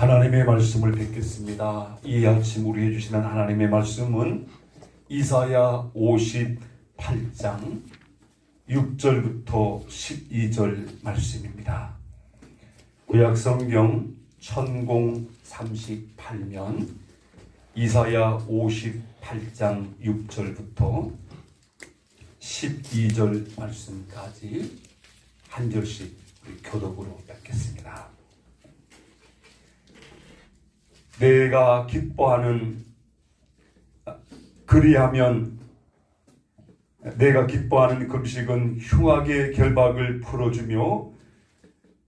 하나님의 말씀을 뵙겠습니다. 이 아침 우리에게 주시는 하나님의 말씀은 이사야 58장 6절부터 12절 말씀입니다. 구약성경 1038면 이사야 58장 6절부터 12절 말씀까지 한 절씩 우리 교독으로 뵙겠습니다. 내가 기뻐하는 금식은 흉악의 결박을 풀어주며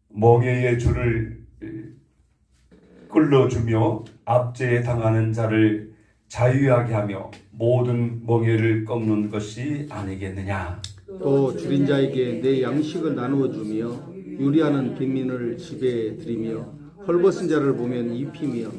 멍에의 줄을 끌어주며 압제에 당하는 자를 자유하게 하며 모든 멍에를 꺾는 것이 아니겠느냐. 또 줄인 자에게 내 양식을 나누어 주며 유리하는 빈민을 집에 들이며 헐벗은 자를 보면 입히며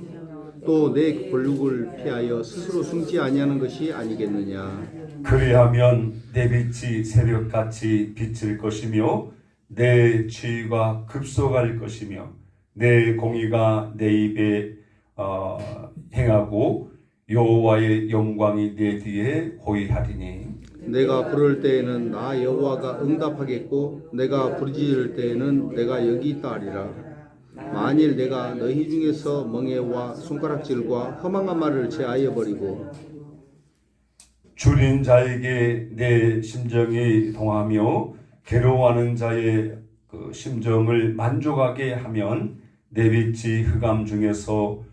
또 내 권력을 피하여 스스로 숨지 아니하는 것이 아니겠느냐. 그리하면 내 빛이 새벽같이 비칠 것이며 내 지위가 급속할 것이며 내 공의가 내 입에 행하고 여호와의 영광이 내 뒤에 호위하리니. 내가 부를 때에는 나 여호와가 응답하겠고 내가 부르짖을 때에는 내가 여기 있다 하리라. 만일 내가 너희 중에서 멍에와 손가락질과 허망한 말을 제하여 버리고 줄인 자에게 내 심정이 동하며 괴로워하는 자의 그 심정을 만족하게 하면 내 빛이 흑암 중에서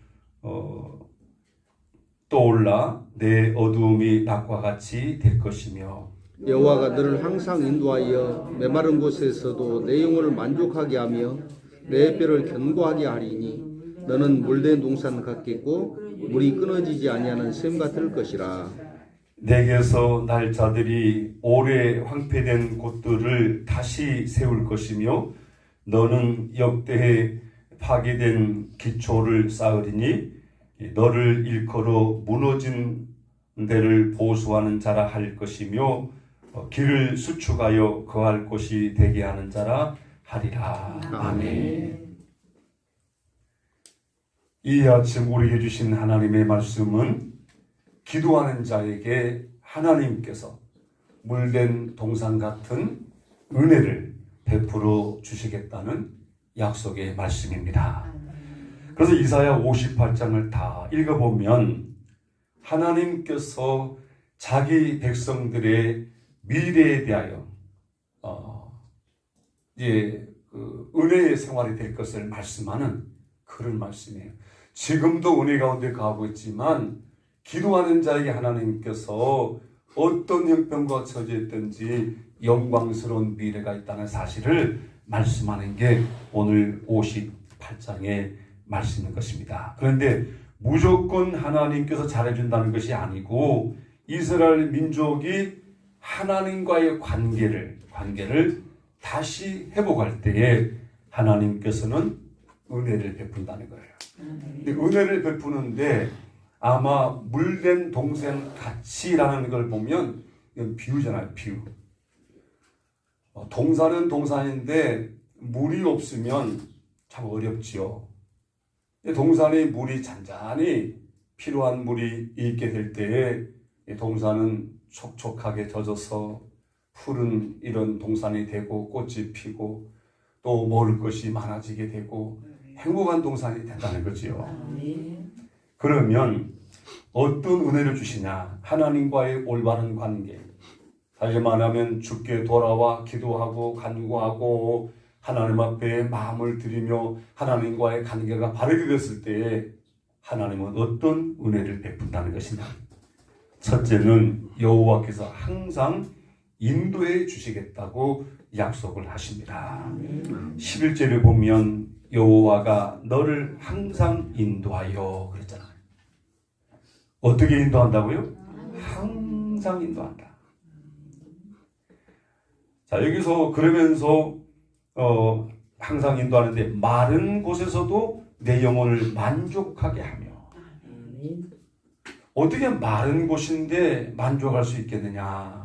떠올라 내 어두움이 낮과 같이 될 것이며 여호와가 너를 항상 인도하여 메마른 곳에서도 내 영혼을 만족하게 하며 내 뼈를 견고하게 하리니 너는 물된 동산 같겠고 물이 끊어지지 아니하는 샘 같을 것이라. 내게서 날 자들이 오래 황폐된 곳들을 다시 세울 것이며 너는 역대에 파괴된 기초를 쌓으리니 너를 일컬어 무너진 데를 보수하는 자라 할 것이며 길을 수축하여 거할 곳이 되게 하는 자라 하리라. 아멘. 이 아침 우리에게 주신 하나님의 말씀은 기도하는 자에게 하나님께서 물된 동산 같은 은혜를 베풀어 주시겠다는 약속의 말씀입니다. 그래서 이사야 58장을 다 읽어보면 하나님께서 자기 백성들의 미래에 대하여 은혜의 생활이 될 것을 말씀하는 그런 말씀이에요. 지금도 은혜 가운데 가고 있지만 기도하는 자에게 하나님께서 어떤 형편과 처지했든지 영광스러운 미래가 있다는 사실을 말씀하는 게 오늘 58장의 말씀인 것입니다. 그런데 무조건 하나님께서 잘해준다는 것이 아니고 이스라엘 민족이 하나님과의 관계를 다시 회복할 때에 하나님께서는 은혜를 베푼다는 거예요. 근데 은혜를 베푸는데 아마 물된 동생 같이라는 걸 보면 이건 비유잖아요. 비유. 동산은 동산인데 물이 없으면 참 어렵지요. 동산에 물이 잔잔히 필요한 물이 있게 될 때에 동산은 촉촉하게 젖어서 푸른 이런 동산이 되고 꽃이 피고 또 먹을 것이 많아지게 되고 행복한 동산이 된다는 거지요. 그러면 어떤 은혜를 주시냐? 하나님과의 올바른 관계. 다시 말하면 주께 돌아와 기도하고 간구하고 하나님 앞에 마음을 드리며 하나님과의 관계가 바르게 됐을 때에 하나님은 어떤 은혜를 베푼다는 것이냐? 첫째는 여호와께서 항상 인도해 주시겠다고 약속을 하십니다. 11절을 보면 여호와가 너를 항상 인도하여 그랬잖아요. 어떻게 인도한다고요? 항상 인도한다. 자, 여기서 그러면서 항상 인도하는데 마른 곳에서도 내 영혼을 만족하게 하며. 어떻게 마른 곳인데 만족할 수 있겠느냐?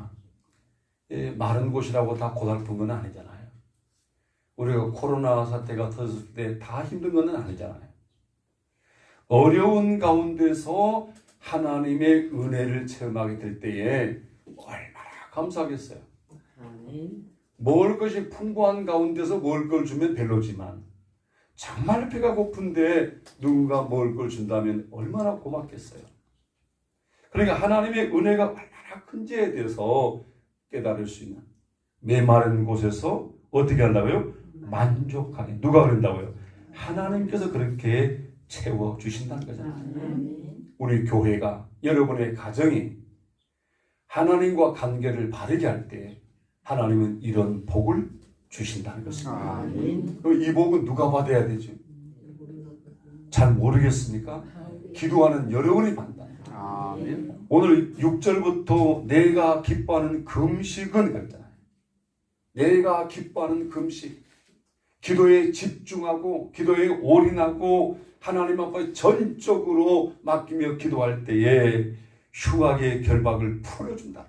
마른 곳이라고 다 고달픈 건 아니잖아요. 우리가 코로나 사태가 터졌을 때 다 힘든 건 아니잖아요. 어려운 가운데서 하나님의 은혜를 체험하게 될 때에 얼마나 감사하겠어요. 먹을 것이 풍부한 가운데서 먹을 걸 주면 별로지만 정말 배가 고픈데 누군가 먹을 걸 준다면 얼마나 고맙겠어요. 그러니까 하나님의 은혜가 얼마나 큰지에 대해서 깨달을 수 있는, 메마른 곳에서 어떻게 한다고요? 만족하게. 누가 그런다고요? 하나님께서 그렇게 채워주신다는 거잖아요. 우리 교회가, 여러분의 가정이 하나님과 관계를 바르게 할 때 하나님은 이런 복을 주신다는 것입니다. 이 복은 누가 받아야 되죠? 잘 모르겠습니까? 기도하는 여러분이 받는다. 오늘 6절부터 내가 기뻐하는 금식은 그랬잖아요. 내가 기뻐하는 금식. 기도에 집중하고 기도에 올인하고 하나님 앞에 전적으로 맡기며 기도할 때에 흉악의 결박을 풀어준다.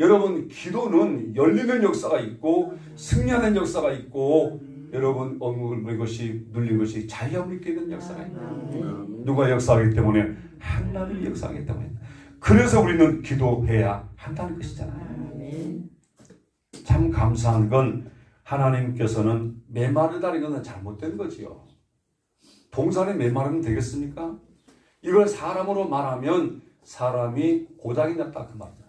여러분, 기도는 열리는 역사가 있고 승리하는 역사가 있고, 여러분 억눌린 것이 눌린 것이 자유함을 입게 되는 역사가 있다. 누가 역사하기 때문에? 하나님이 역사하기 때문에. 그래서 우리는 기도해야 한다는 것이잖아요. 참 감사한 건 하나님께서는 메마르다는 것은 잘못된 거지요. 동산에 메마르면 되겠습니까? 이걸 사람으로 말하면 사람이 고장이 났다 그 말이잖아요.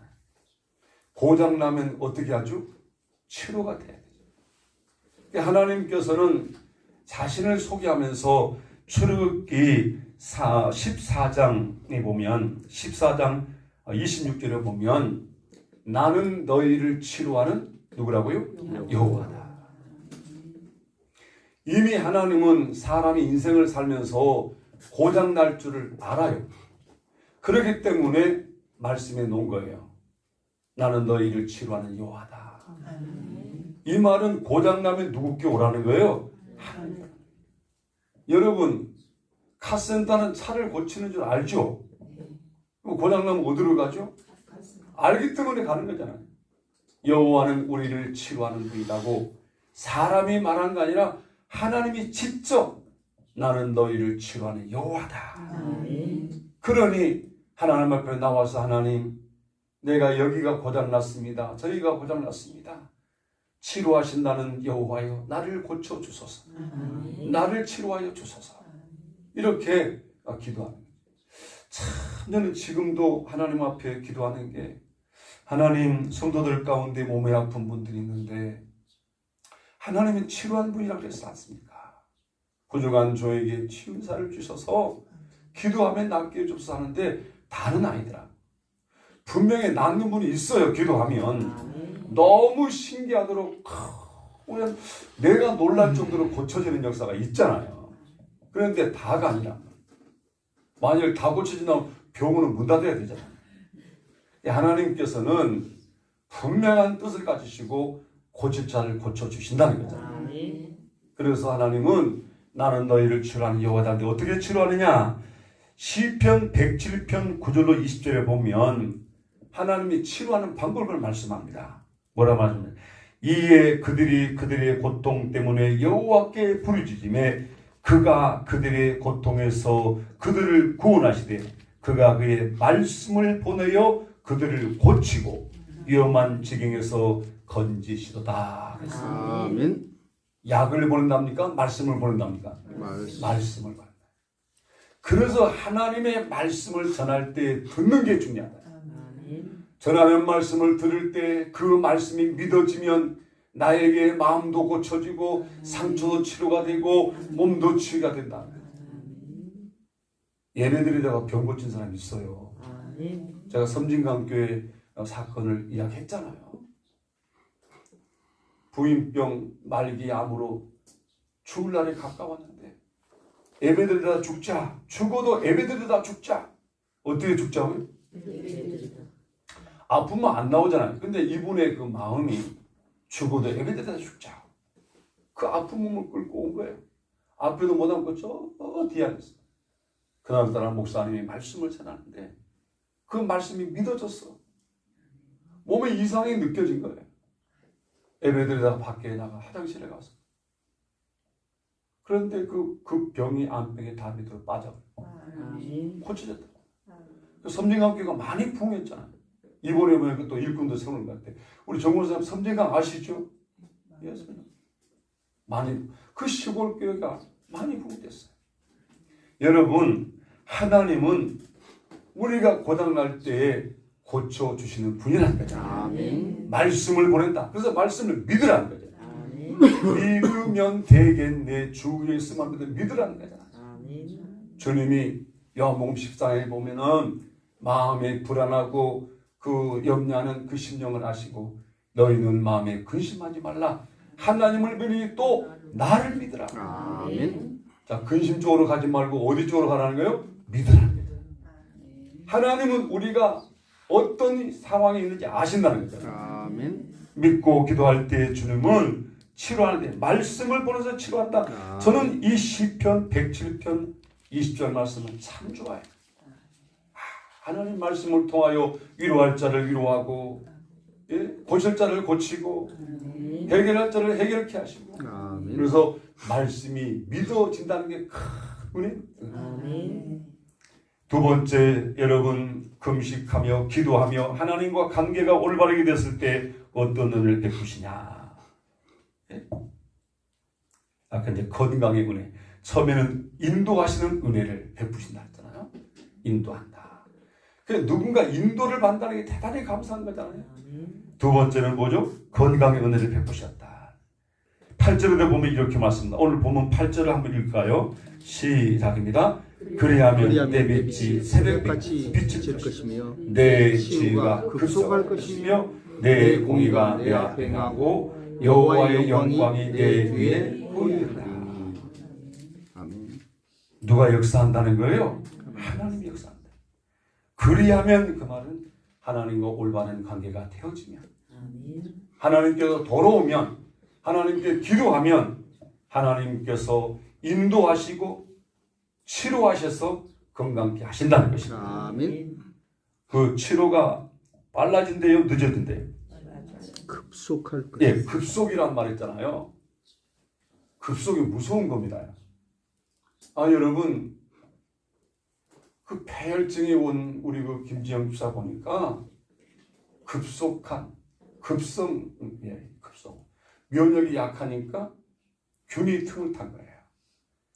고장 나면 어떻게 하죠? 치료가 돼야 되죠. 하나님께서는 자신을 소개하면서 출애굽기 14장에 보면 14장 26절에 보면 나는 너희를 치료하는 누구라고요? 여호와다. 이미 하나님은 사람이 인생을 살면서 고장 날 줄을 알아요. 그렇기 때문에 말씀해 놓은 거예요. 나는 너희를 치료하는 여호와다. 이 말은 고장 나면 누구께 오라는 거예요? 하나님. 여러분, 카센터는 차를 고치는 줄 알죠? 고장 나면 어디로 가죠? 알기 때문에 가는 거잖아요. 여호와는 우리를 치료하는 분이라고 사람이 말한 게 아니라 하나님이 직접 나는 너희를 치료하는 여호와다. 그러니 하나님 앞에 나와서 하나님, 내가 여기가 고장났습니다. 저희가 고장났습니다. 치료하신다는 여호와여, 나를 고쳐주소서. 나를 치료하여 주소서. 이렇게 기도하는 거예요. 참, 저는 지금도 하나님 앞에 기도하는 게, 하나님, 성도들 가운데 몸에 아픈 분들이 있는데 하나님은 치료한 분이라고 그랬지 않습니까? 부족한 저에게 치유사를 주셔서 기도하면 낫게 해주소서 하는데 다는 아니더라. 분명히 낫는 분이 있어요. 기도하면 너무 신기하도록 그냥 내가 놀랄 정도로 고쳐지는 역사가 있잖아요. 그런데 다가 아니라, 만일 다 고쳐진다면 병원은 문 닫아야 되잖아요. 하나님께서는 분명한 뜻을 가지시고 고칠 자를 고쳐주신다는 거잖아요. 그래서 하나님은 나는 너희를 치료하는 여호와다. 어떻게 치료하느냐? 시편 107편 9절로 20절에 보면 하나님이 치료하는 방법을 말씀합니다. 뭐라 말하냐면, 이에 그들이 그들의 고통 때문에 여호와께 부르짖음에 그가 그들의 고통에서 그들을 구원하시되 그가 그의 말씀을 보내어 그들을 고치고 위험한 지경에서 건지시도다. 그랬습니다. 아멘. 약을 보낸답니까? 말씀을 보낸답니까? 말씀을 보낸다. 그래서 하나님의 말씀을 전할 때 듣는 게 중요하다. 전하는 말씀을 들을 때 그 말씀이 믿어지면 나에게 마음도 고쳐지고 상처도 치료가 되고 몸도 치유가 된다. 예배드리다가 병 고친 사람이 있어요. 제가 섬진강교회 사건을 이야기했잖아요. 부인병 말기 암으로 죽을 날이 가까웠는데 예배드리다 죽자. 죽어도 예배드리다 죽자. 어떻게 죽자고요? 아프면 안 나오잖아요. 근데 이분의 그 마음이 죽어도 예배드리다 죽자. 그 아픈 몸을 끌고 온 거예요. 앞에도 못 앉고 저 뒤에 앉았어요. 그날따라 목사님이 말씀을 전하는데 그 말씀이 믿어졌어. 몸에 이상이 느껴진 거예요. 예배드리다가 밖에 나가 화장실에 가서 그런데 그 병이 암병이 다 밑으로 빠져버려. 아멘. 고쳐졌다. 섬진강교가 많이 부흥했잖아요. 이번에 보니까 또 일꾼도 세우는 것 같아. 우리 정원사님 섬진강 아시죠? 예, 많이 그 시골 교회가 많이 부흥됐어요. 여러분, 하나님은 우리가 고장날 때에 고쳐주시는 분이라는 거죠. 아멘. 말씀을 보낸다. 그래서 말씀을 믿으라는 거죠. 아멘. 믿으면 되겠네. 주 예수만 믿으라는 거잖아. 아멘. 주님이 요한복음 14장에 보면은 마음에 불안하고 그 염려하는 그 심령을 아시고 너희는 마음에 근심하지 말라. 하나님을 믿으니 또 나를 믿으라. 아멘. 자, 근심 쪽으로 가지 말고 어디 쪽으로 가라는 거예요? 믿으라는 거예요. 하나님은 우리가 어떤 상황이 있는지 아신다는 거죠. 아멘. 믿고 기도할 때 주님은 치료하는데 말씀을 보내서 치료한다. 저는 이 시편 107편 20절 말씀은 참 좋아요. 하나님 말씀을 통하여 위로할 자를 위로하고, 예? 고칠 자를 고치고, 해결할 자를 해결케 하시고. 아멘. 그래서 말씀이 믿어진다는 게 큰 은혜. 아멘. 두 번째, 여러분 금식하며 기도하며 하나님과 관계가 올바르게 됐을 때 어떤 은혜를 베푸시냐? 예? 아까 이제 건강의 은혜. 처음에는 인도하시는 은혜를 베푸신다 했잖아요. 인도한다. 그 누군가 인도를 받는다는 게 대단히 감사한 거잖아요. 두 번째는 뭐죠? 건강의 은혜를 베푸셨다. 8절에 보면 이렇게 말씀합니다. 오늘 보면 8절을 한번 읽을까요? 시작입니다. 그리하면 내 빛이 새벽같이 비칠 것이며 내 지혜가 급속할 것이며 내 공의가 내 앞에 행하고 여호와의 영광이 내 뒤에 보이리라. 아멘. 누가 역사한다는 거예요? 하나님이 역사한다. 그리하면 그 말은 하나님과 올바른 관계가 되어지면, 하나님께서 돌아오면, 하나님께 기도하면 하나님께서 인도하시고 치료하셔서 건강케 하신다는 것입니다. 아멘. 그 치료가 빨라진대요, 늦어진대요? 급속할 것. 예, 급속이란 말 있잖아요. 급속이 무서운 겁니다. 아, 여러분, 그 폐혈증이 온 우리 그 김지영 집사 보니까 급속한 급성, 급성 면역이 약하니까 균이 틈을 탄 거예요.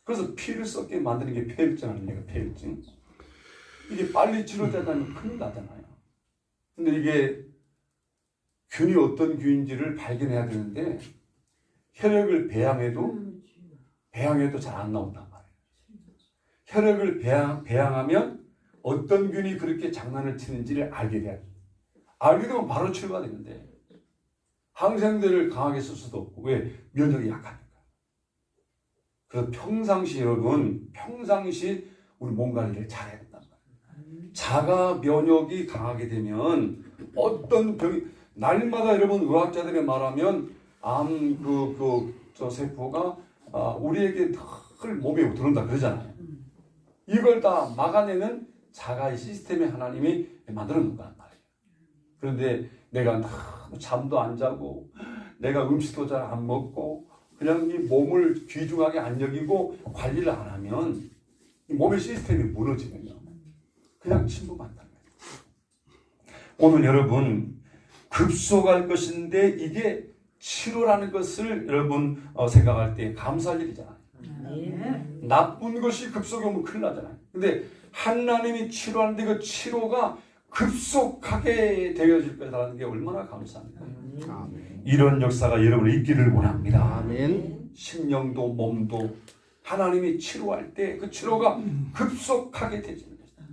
그래서 피를 썩게 만드는 게 폐혈증 아닙니까? 폐혈증. 이게 빨리 치료되다면 큰일 나잖아요. 근데 이게 균이 어떤 균인지를 발견해야 되는데 혈액을 배양해도 잘 안 나온단 말이에요. 혈액을 배양하면 어떤 균이 그렇게 장난을 치는지를 알게 돼야 돼요. 알게 되면 바로 치료가 되는데 항생제를 강하게 쓸 수도 없고, 왜? 면역이 약하니까. 그래서 평상시 여러분, 평상시 우리 몸 관리를 잘해야 된단 말이에요. 자가 면역이 강하게 되면 어떤 병이, 날마다 여러분 의학자들이 말하면 저 세포가 우리에게 늘 몸에 들어온다 그러잖아요. 이걸 다 막아내는 자가의 시스템에 하나님이 만들어 놓은 거란 말이에요. 그런데 내가 잠도 안 자고 내가 음식도 잘 안 먹고 그냥 이 몸을 귀중하게 안 여기고 관리를 안 하면 이 몸의 시스템이 무너지면요, 그냥 침범한다는 거예요. 오늘 여러분 급속할 것인데 이게 치료라는 것을 여러분 생각할 때 감사할 일이잖아요. 나쁜 것이 급속이 오면 큰일 나잖아요. 근데 하나님이 치료하는데 그 치료가 급속하게 되어질 거라는 게 얼마나 감사합니다. 아멘. 이런 역사가 여러분이 있기를 원합니다. 아멘. 심령도 몸도 하나님이 치료할 때 그 치료가 급속하게 되지는 것이다.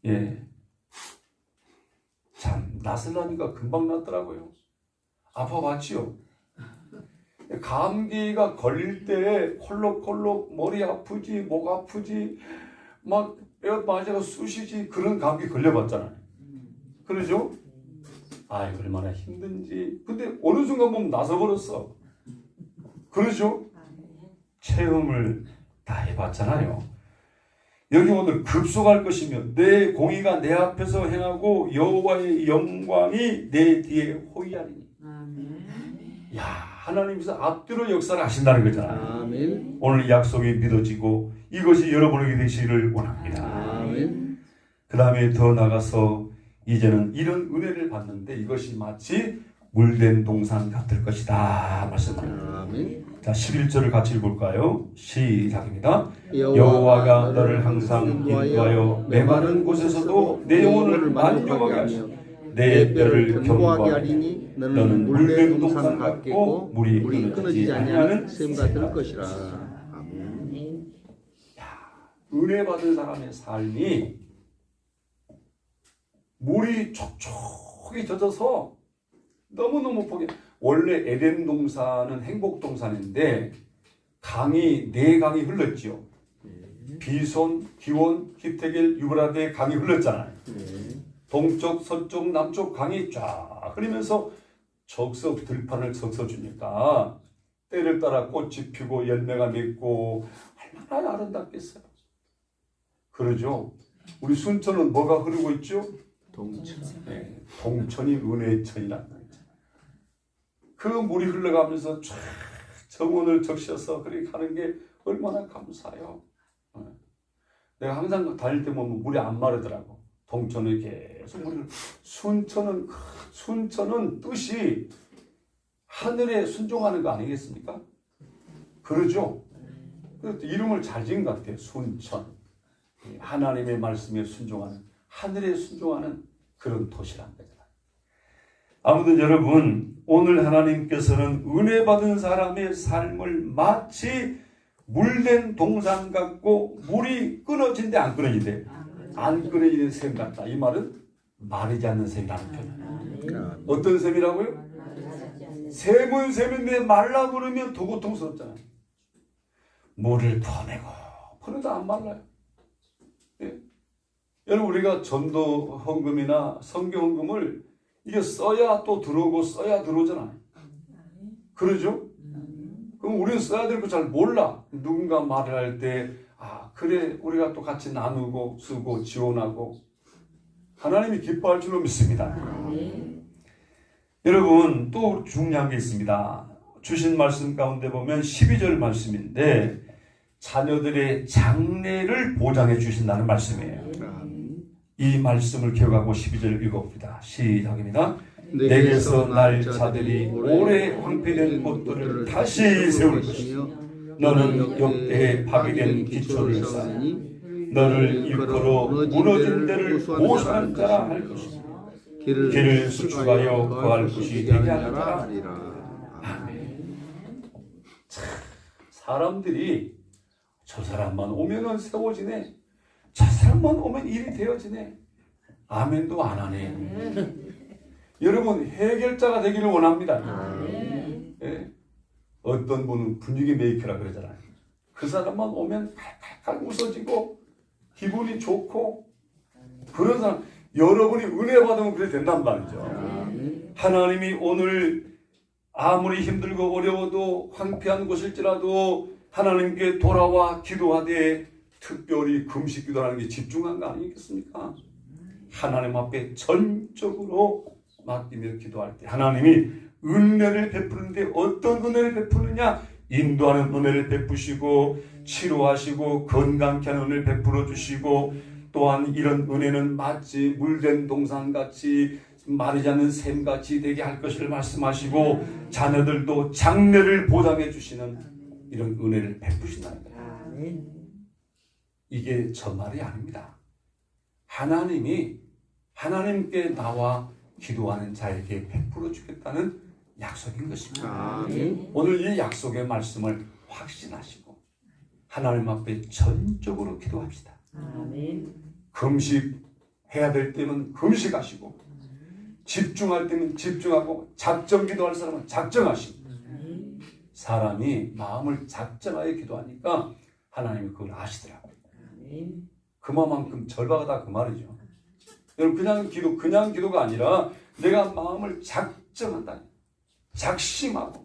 예. 참 낫으려니까 금방 낫더라고요. 아파봤지요. 감기가 걸릴 때 콜록콜록 머리 아프지, 목 아프지, 막 뼈 맞아가 쑤시지, 그런 감기 걸려봤잖아요. 그러죠? 아, 얼마나 힘든지. 근데 어느 순간 보면 나서버렸어. 그러죠? 체험을 다 해봤잖아요. 여기 오늘 급속할 것이며 내 공의가 내 앞에서 행하고 여호와의 영광이 내 뒤에 호위하리니. 야, 하나님께서 앞뒤로 역사를 하신다는 거잖아요. 아멘. 오늘 이 약속이 믿어지고 이것이 여러분에게 되시기를 원합니다. 아멘. 그 다음에 더 나가서 이제는 이런 은혜를 받는데 이것이 마치 물된 동산 같을 것이다 말씀합니다. 아멘. 자, 11절을 같이 읽을까요? 시작입니다. 여호와가 너를 항상 인도하여 메마른 곳에서도 내 영혼을 만족하게 하시며 내 뼈를 견고하게 하리니 너는 물된 동산 같겠고 물이 끊어지지 아니하는 샘과 될 것이라. 아멘. 아멘. 은혜 받은 사람의 삶이 물이 촉촉히 젖어서 너무너무 보기 원래 에덴 동산은 행복 동산인데 강이 네 강이 흘렀지요. 비손, 기원, 히데겔, 유브라데 강이 흘렀잖아요. 동쪽, 서쪽, 남쪽 강이 쫙 흐르면서 적석 들판을 적셔주니까 때를 따라 꽃이 피고 열매가 맺고 얼마나 아름답겠어요. 그러죠. 우리 순천은 뭐가 흐르고 있죠? 동천. 네, 동천이 은혜의 천이라는 거죠. 그 물이 흘러가면서 쫙 정원을 적셔서 그렇게 가는 게 얼마나 감사해요. 내가 항상 다닐 때 보면 물이 안 마르더라고. 동천은 계속 물이 순천은 뜻이 하늘에 순종하는 거 아니겠습니까? 그러죠. 그래서 이름을 잘 지은 것 같아요. 순천. 하나님의 말씀에 순종하는, 하늘에 순종하는 그런 도시란 거잖아요. 아무튼 여러분, 오늘 하나님께서는 은혜 받은 사람의 삶을 마치 물된 동산 같고 물이 끊어진데 안 끊어지대. 안 끊어지는 샘 같다. 이 말은 마르지 않는 샘이라는 표현. 어떤 샘이라고요? 샘은 샘인데 말라 그러면 더 고통스럽잖아요. 물을 퍼내도 안 말라요. 예? 여러분, 우리가 전도 헌금이나 성교 헌금을 이게 써야 또 들어오고 써야 들어오잖아요. 그러죠? 그럼 우리는 써야 될 거 잘 몰라. 누군가 말을 할 때, 아, 그래, 우리가 또 같이 나누고 쓰고 지원하고 하나님이 기뻐할 줄로 믿습니다. 여러분, 또 중요한 게 있습니다. 주신 말씀 가운데 보면 12절 말씀인데 자녀들의 장래를 보장해 주신다는 말씀이에요. 이 말씀을 기억하고 12절 읽어봅니다. 시작입니다. 내게서 날 자들이 오래 황폐된 곳들을 다시 세울 것이며 너는 역대에 파괴된 기초를 쌓으니 너를 일컬어 무너진 데를 보수한 자라 할 것이며 길을 수축하여 거할 곳이 되게 하라 하리라. 아멘. 사람들이 저 사람만 오면은 세워지네, 저 사람만 오면 일이 되어지네, 아멘도 안 하네. 여러분, 해결자가 되기를 원합니다. 예. 어떤 분은 분위기 메이커라 그러잖아요. 그 사람만 오면 칼칼칼 웃어지고 기분이 좋고, 그런 사람, 여러분이 은혜 받으면 그래 된단 말이죠. 하나님이 오늘 아무리 힘들고 어려워도 황폐한 곳일지라도 하나님께 돌아와 기도하되 특별히 금식 기도하는 게 집중한 거 아니겠습니까? 하나님 앞에 전적으로 맡기며 기도할 때 하나님이 은혜를 베푸는데 어떤 은혜를 베푸느냐? 인도하는 은혜를 베푸시고 치료하시고 건강케 하는 은혜를 베풀어 주시고, 또한 이런 은혜는 마치 물된 동산같이 마르지 않는 샘같이 되게 할 것을 말씀하시고 자녀들도 장래를 보장해 주시는 이런 은혜를 베푸신다는 거예요. 이게 저 말이 아닙니다. 하나님이 하나님께 나와 기도하는 자에게 베풀어 주겠다는 약속인 것입니다. 오늘 이 약속의 말씀을 확신하시고 하나님 앞에 전적으로 기도합시다. 금식해야 될 때는 금식하시고 집중할 때는 집중하고 작정 기도할 사람은 작정하시고, 사람이 마음을 작정하여 기도하니까 하나님이 그걸 아시더라고요. 그만큼 절박하다 그 말이죠. 여러분, 그냥 기도가 아니라 내가 마음을 작정한다. 작심하고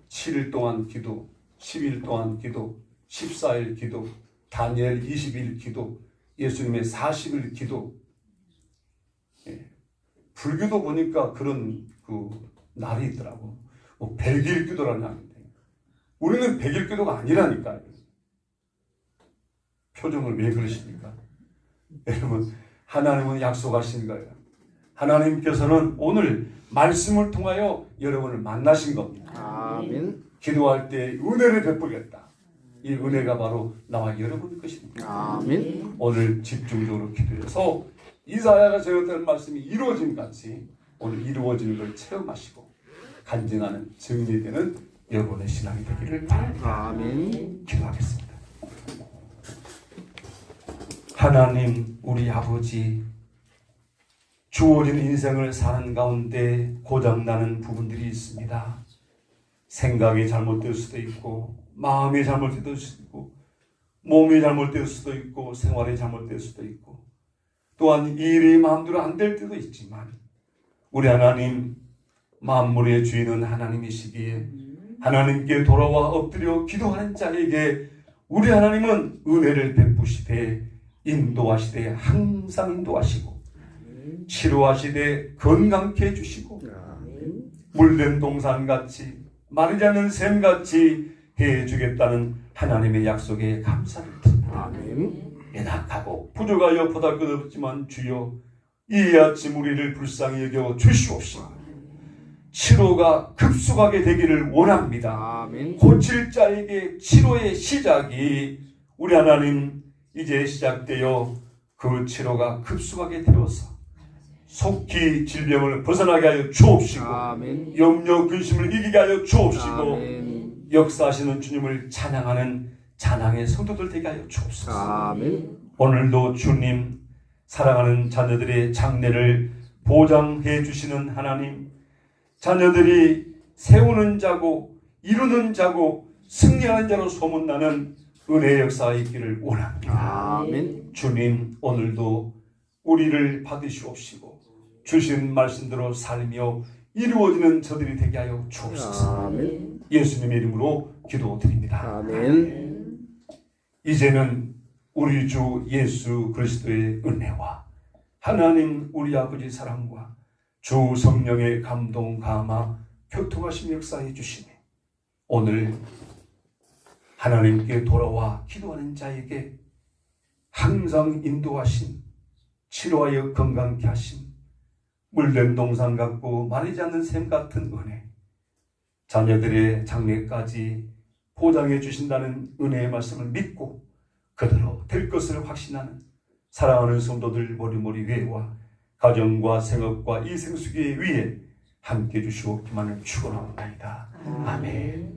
7일 동안 기도, 10일 동안 기도, 14일 기도, 다니엘 20일 기도, 예수님의 40일 기도. 예. 불교도 보니까 그런 날이 있더라고. 뭐 100일 기도라는 날인데 우리는 100일 기도가 아니라니까요. 표정을 왜 그러십니까? 여러분, 하나님은 약속하신 거예요. 하나님께서는 오늘 말씀을 통하여 여러분을 만나신 겁니다. 아멘. 기도할 때 은혜를 베풀겠다. 이 은혜가 바로 나와 여러분의 것입니다. 아멘. 오늘 집중적으로 기도해서 이사야가 제언한 말씀이 이루어진 같이 오늘 이루어지는 걸 체험하시고 간증하는 증인이 되는 여러분의 신앙이 되기를 바랍니다. 아멘. 기도하겠습니다. 하나님, 우리 아버지, 주어진 인생을 사는 가운데 고장나는 부분들이 있습니다. 생각이 잘못될 수도 있고, 마음이 잘못될 수도 있고, 몸이 잘못될 수도 있고, 생활이 잘못될 수도 있고, 또한 일이 마음대로 안 될 때도 있지만, 우리 하나님, 만물의 주인은 하나님이시기에 하나님께 돌아와 엎드려 기도하는 자에게 우리 하나님은 은혜를 베푸시되 인도하시되 항상 인도하시고 치료하시되 건강케 해주시고 물된 동산같이 마르지 않는 샘같이 해주겠다는 하나님의 약속에 감사를 드립니다. 아멘. 연약하고 부족하여 보잘것없지만 주여 이 아침 우리를 불쌍히 여겨 주시옵시고 치료가 급속하게 되기를 원합니다. 아멘. 고칠 자에게 치료의 시작이 우리 하나님 이제 시작되어 그 치료가 급속하게 되어서 속히 질병을 벗어나게 하여 주옵시고 아멘. 염려 근심을 이기게 하여 주옵시고 아멘. 역사하시는 주님을 찬양하는 찬양의 성도들 되게 하여 주옵소서. 아멘. 오늘도 주님 사랑하는 자녀들의 장래를 보장해 주시는 하나님, 자녀들이 세우는 자고 이루는 자고 승리하는 자로 소문나는 은혜의 역사가 있기를 원합니다. 아멘. 주님, 오늘도 우리를 받으시옵시고 주신 말씀대로 살며 이루어지는 저들이 되게 하여 주옵소서. 아멘. 예수님의 이름으로 기도드립니다. 아멘. 이제는 우리 주 예수 그리스도의 은혜와 하나님 우리 아버지 사랑과 주 성령의 감동 감화 교통하심 역사해 주시니 오늘 하나님께 돌아와 기도하는 자에게 항상 인도하심, 치료하여 건강케 하심, 물된 동산 같고 마르지 않는 샘 같은 은혜, 자녀들의 장래까지 보장해 주신다는 은혜의 말씀을 믿고 그대로 될 것을 확신하는 사랑하는 성도들 머리머리 위에와 가정과 생업과 이 생수기 위에 함께 주시옵기만을 축원하옵나이다. 아멘.